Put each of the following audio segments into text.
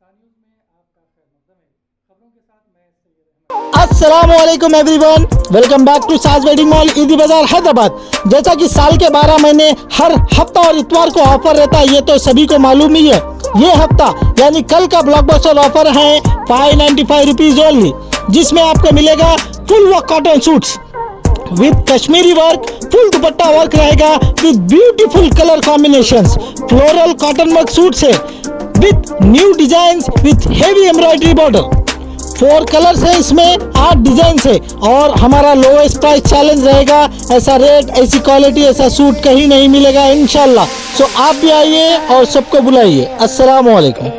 News में आपका खैर मकदम है। खबरों के साथ मैं सैयद अहमद। अस्सलामुअलैकुम एवरीवन, वेलकम बैक टू साज वेडिंग मॉल ईदी बाजार हैदराबाद। जैसा कि साल के 12 महीने हर हफ्ता और इतवार को ऑफर रहता है, ये तो सभी को मालूम ही है। ये हफ्ता यानी कल का ब्लॉकबस्टर ऑफर है 595 रुपीज ओनली, जिसमें आपको मिलेगा full work cotton suits with Kashmiri work, full dupatta work रहेगा with beautiful colour combinations. Floral cotton work suits है with new design with heavy embroidery border. 4 colours है, इसमें 8 डिजाइन है और हमारा लोएस्ट प्राइस चैलेंज रहेगा। ऐसा रेट, ऐसी क्वालिटी, ऐसा सूट कहीं नहीं मिलेगा इंशाल्लाह। सो आप भी आइए और सबको बुलाइए। अस्सलाम वालेकुम।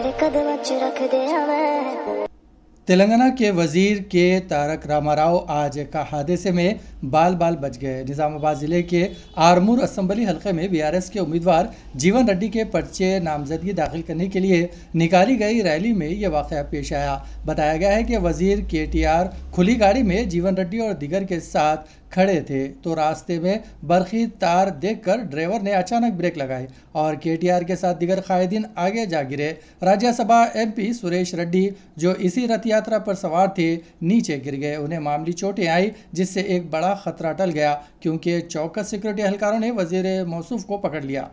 तेलंगाना के वजीर के तारक रामाराव आज एक हादसे में बाल बाल बच गए। निज़ामाबाद ज़िले के आरमूर असम्बली हलके में बीआरएस के उम्मीदवार जीवन रेड्डी के पर्चे नामजदगी दाखिल करने के लिए निकाली गई रैली में यह वाक़या पेश आया। बताया गया है कि वजीर केटीआर खुली गाड़ी में जीवन रेड्डी और दीगर के साथ खड़े थे तो रास्ते में बरखी तार देखकर ड्राइवर ने अचानक ब्रेक लगाई और केटीआर के साथ दीगर कायदीन आगे जा गिरे। राज्यसभा एमपी सुरेश रेड्डी जो इसी रथ यात्रा पर सवार थे नीचे गिर गए। उन्हें मामूली चोटें आई जिससे एक बड़ा खतरा टल गया क्योंकि चौकस सिक्योरिटी एहलकारों ने वजीर मौसूफ को पकड़ लिया।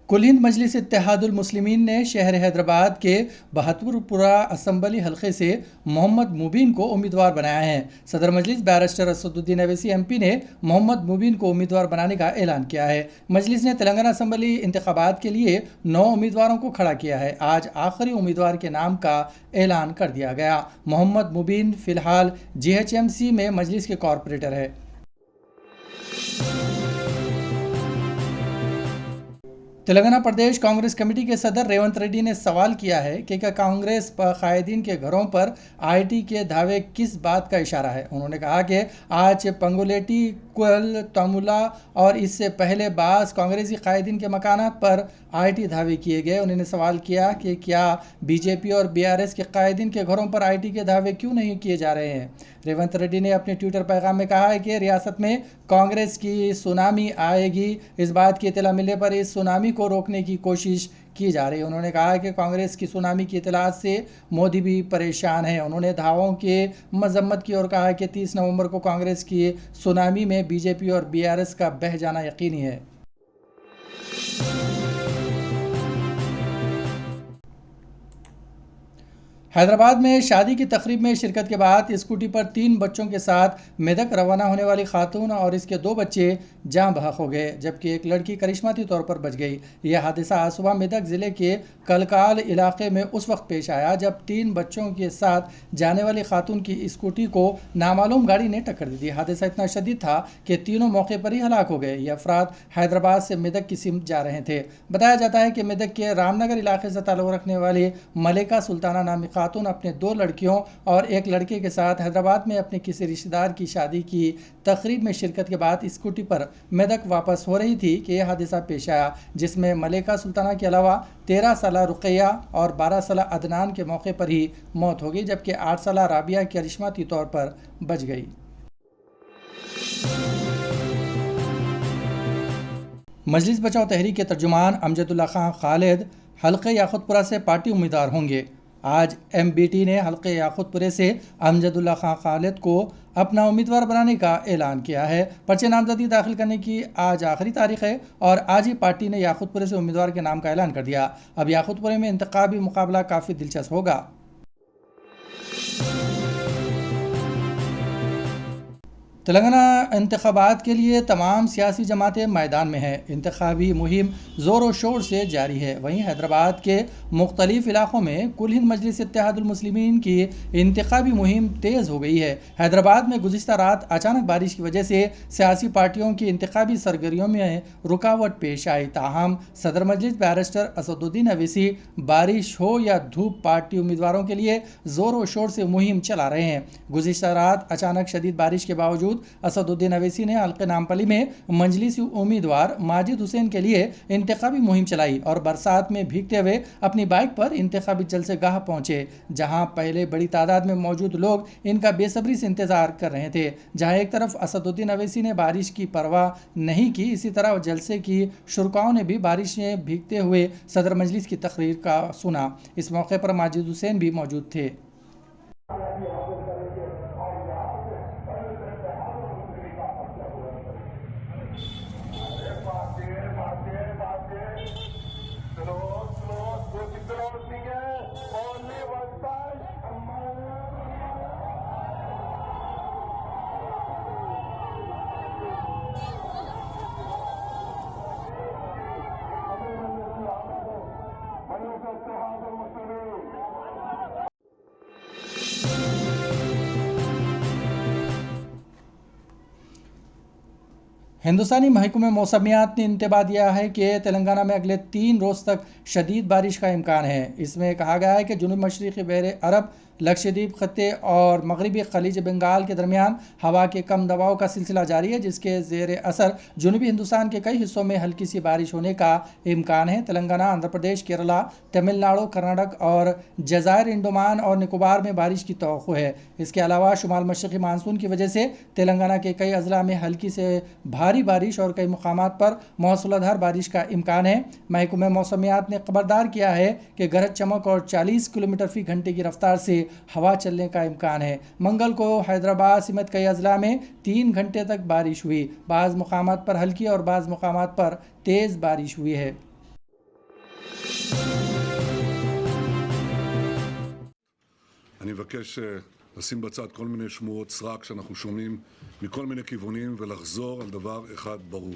कुल हिंद मजलिस इत्तेहादुल मुस्लिमीन ने शहर हैदराबाद के बहत्तरपुरा असम्बली हलके से मोहम्मद मुबीन को उम्मीदवार बनाया है। सदर मजलिस बैरिस्टर असदुद्दीन अवैसी एमपी ने मोहम्मद मुबीन को उम्मीदवार बनाने का ऐलान किया है। मजलिस ने तेलंगाना असम्बली इंतखाबात के लिए 9 उम्मीदवारों को खड़ा किया है। आज आखिरी उम्मीदवार के नाम का ऐलान कर दिया गया। मोहम्मद मुबीन फ़िलहाल जीएचएमसी में मजलिस के कॉरपोरेटर है। तेलंगाना प्रदेश कांग्रेस कमेटी के सदर रेवंत रेड्डी ने सवाल किया है कि क्या कांग्रेस कायदीन के घरों पर आईटी के दावे किस बात का इशारा है। उन्होंने कहा कि आज पंगुलेटी, कुल, तमुला और इससे पहले बास कांग्रेसी कायदीन के मकानात पर आईटी दावे किए गए। उन्होंने सवाल किया कि क्या बीजेपी और बीआरएस के कायदीन के घरों पर आईटी के दावे क्यों नहीं किए जा रहे हैं। रेवंत रेड्डी ने अपने ट्विटर पैगाम में कहा है कि रियासत में कांग्रेस की सुनामी आएगी। इस बात की इतला मिलने पर इस सुनामी को रोकने की कोशिश की जा रही है। उन्होंने कहा कि कांग्रेस की सुनामी की इतला से मोदी भी परेशान है। उन्होंने दावों के मजम्मत की और कहा कि 30 नवंबर को कांग्रेस की सुनामी में बीजेपी और बीआरएस का बह जाना यकीनी है। हैदराबाद में शादी की तकरीब में शिरकत के बाद स्कूटी पर 3 बच्चों के साथ मेदक रवाना होने वाली खातून और इसके 2 बच्चे जाँ बहक हो गए जबकि एक लड़की करिश्माती तौर पर बच गई। यह हादसा आज सुबह मेदक ज़िले के कलकाल इलाके में उस वक्त पेश आया जब 3 बच्चों के साथ जाने वाली खातून की स्कूटी को नामालूम गाड़ी ने टक्कर दी थी। हादसा इतना शदीद था कि तीनों मौके पर ही हलाक हो गए। ये अफराद हैदराबाद से मेदक की सिमत जा रहे थे। बताया जाता है कि मेदक के रामनगर इलाके से ताल्लुक़ रखने वाली मलिका सुल्ताना नामी खातून अपने 2 लड़कियों और एक लड़के के साथ हैदराबाद में अपने किसी रिश्तेदार की शादी की तकरीब में शिरकत के बाद स्कूटी पर मेदक वापस हो रही थी कि यह हादसा पेश आया जिसमें मलिका सुल्ताना के अलावा 13 साल रुकैया और 12 साल अदनान के मौके पर ही मौत हो गई जबकि 8 साल राबिया करिश्माती तौर पर बच गई। मजलिस बचाओ तहरीक के तर्जुमान अमजदुल्ला खान खालिद हल्के याकुतपुरा से पार्टी उम्मीदवार होंगे। आज एमबीटी ने हल्के याकुतपुरे से अमजदुल्ला खान खालिद को अपना उम्मीदवार बनाने का ऐलान किया है। पर्चे नामजदगी दाखिल करने की आज आखिरी तारीख है और आज ही पार्टी ने याकुतपुरे से उम्मीदवार के नाम का ऐलान कर दिया। अब याकुतपुरे में इंतखाबी मुकाबला काफ़ी दिलचस्प होगा। तेलंगाना इंतखाबात के लिए तमाम सियासी जमातें मैदान में हैं। इंतखाबी मुहिम ज़ोर व शोर से जारी है। वहीं हैदराबाद के मुख्तलिफ इलाक़ों में कुल हिंद मजलिस इत्तेहादुल मुस्लिमीन की इंतखाबी मुहिम तेज़ हो गई है। हैदराबाद में गुज़िश्ता रात अचानक बारिश की वजह से सियासी पार्टियों की इंतखाबी सरगर्मियों में रुकावट पेश आई। ताहम सदर मजलिस बैरिस्टर असदुद्दीन अवैसी बारिश हो या धूप पार्टी उम्मीदवारों के लिए ज़ोर व शोर से मुहिम चला रहे हैं। गुज़िश्ता रात अचानक शदीद बारिश के बावजूद मौजूद असदुद्दीन अवैसी ने हल्के नामपली में मजलिसी उम्मीदवार माजिद हुसैन के लिए इंतखाबी मुहिम चलाई और बरसात में भीगते हुए अपनी बाइक पर इंतखाबी जलसेगाह पहुंचे, जहां पहले बड़ी तादाद में मौजूद लोग इनका बेसब्री से इंतजार कर रहे थे। जहां एक तरफ असदुद्दीन अवैसी ने बारिश की परवाह नहीं की, इसी तरह जलसे की शुरकाओं ने भी बारिश में भीगते हुए सदर मजलिस की तकरीर का सुना। इस मौके पर माजिद हुसैन भी मौजूद थे। हिंदुस्तानी महकमे मौसमियात ने इंतबा दिया है कि तेलंगाना में अगले 3 रोज़ तक शदीद बारिश का इम्कान है। इसमें कहा गया है कि जुनूब मशरक़ी बहर अरब, लक्षद्वीप खत्ते और मगरबी खलीज बंगाल के दरमियान हवा के कम दबाव का सिलसिला जारी है, जिसके ज़ेर असर जुनूबी हिंदुस्तान के कई हिस्सों में हल्की सी बारिश होने का इम्कान है। तेलंगाना, आंध्र प्रदेश, केरला, तमिलनाडु, कर्नाटक और जज़ायर अंडमान और निकोबार में बारिश की तवक्को है। इसके अलावा शुमाल मशरक़ी मानसून की वजह से तेलंगाना के कई अजला में हल्की से भारी बारिश और कई मुकामात पर मौसलाधार बारिश का इम्कान है। महकमे मौसमियात ने खबरदार किया है कि गरज चमक और 40 किलोमीटर फी घंटे की रफ्तार से हवा चलने का इम्कान है। मंगल को हैदराबाद समेत कई अजला में 3 घंटे तक बारिश हुई। बाज़ मुकामात पर हल्की और बाज़ मुकामात पर तेज़ बारिश हुई है। אני מבקש לשים בצד כל מיני שמועות סרק שאנחנו שומעים מכל מיני כיוונים ולחזור על דבר אחד ברור.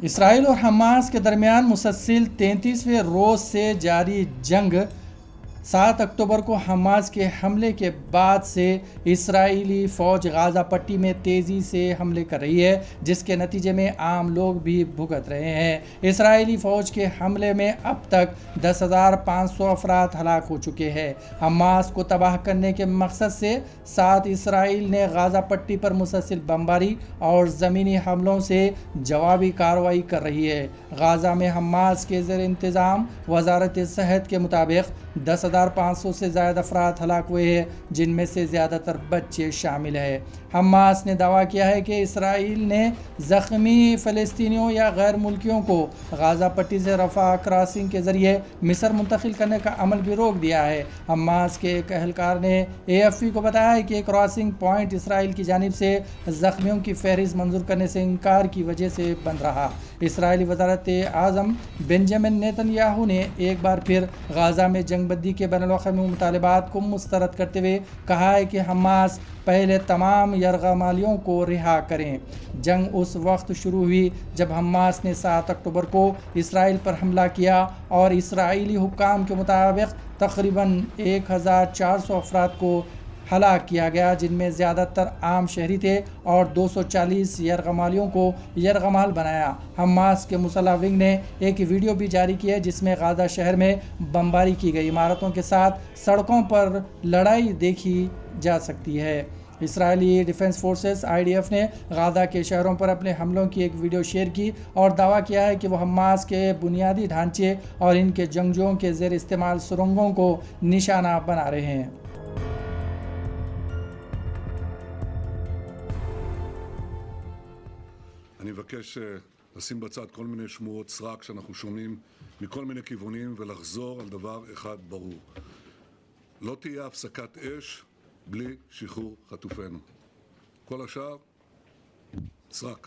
इसराइल और हमास के दरमियान मुसलसल 33वें रोज़ से जारी जंग 7 अक्टूबर को हमास के हमले के बाद से इसराइली फ़ौज गाज़ा पट्टी में तेज़ी से हमले कर रही है, जिसके नतीजे में आम लोग भी भुगत रहे हैं। इसराइली फ़ौज के हमले में अब तक 10,500 अफराद हलाक हो चुके हैं। हमास को तबाह करने के मकसद से 7 इसराइल ने गाज़ा पट्टी पर मुसलसल बमबारी और ज़मीनी हमलों से जवाबी कार्रवाई कर रही है। गाज़ा में हमास के ज़ेर इंतज़ाम वज़ारत सेहत के मुताबिक 10,500 से ज़्यादा अफराद हलाक हुए हैं, जिनमें से ज़्यादातर बच्चे शामिल हैं। हमास ने दावा किया है कि इसराइल ने ज़ख्मी फ़लस्तीनियों या गैर मुल्कियों को गाज़ा पट्टी से रफ़ा क्रॉसिंग के ज़रिए मिस्र मुंतकिल करने का अमल भी रोक दिया है। हमास के एक एहलकार ने AFP को बताया है कि क्रॉसिंग पॉइंट इसराइल की जानिब से ज़ख्मियों की फहरिस्त मंजूर करने से इनकार की वजह से बंद रहा। इसराइली वज़ारत आज़म बेंजामिन नेतन्याहू ने एक बार फिर गाज़ा में जंगबंदी के बैनुल-अक़वामी मुतालबात को मुस्तरद करते हुए कहा है कि हमास पहले तमाम यरग़मालियों को रिहा करें। जंग उस वक्त शुरू हुई जब हमास ने 7 अक्टूबर को इसराइल पर हमला किया और इसराइली हुक्काम के मुताबिक तकरीबन 1,400 अफराद को हलाक किया गया, जिनमें ज़्यादातर आम शहरी थे और 240 यरग़मालियों को यरग़माल बनाया। हमास के मुसल्लह विंग ने एक वीडियो भी जारी की है जिसमें गाज़ा शहर में बमबारी की गई इमारतों के साथ सड़कों पर लड़ाई देखी जा सकती है। इसराइली डिफेंस फोर्सेस IDF ने गाज़ा के शहरों पर अपने हमलों की एक वीडियो शेयर की और दावा किया है कि वो हमास के बुनियादी ढांचे और इनके जंगजुओं के ज़ेर इस्तेमाल सुरंगों को निशाना बना रहे हैं। אני מבקש לשים בצד כל מיני שמועות סרק שאנחנו שומעים מכל מיני כיוונים ולחזור על דבר אחד ברור. לא תהיה הפסקת אש בלי שחרור חטופינו. כל השאר סרק.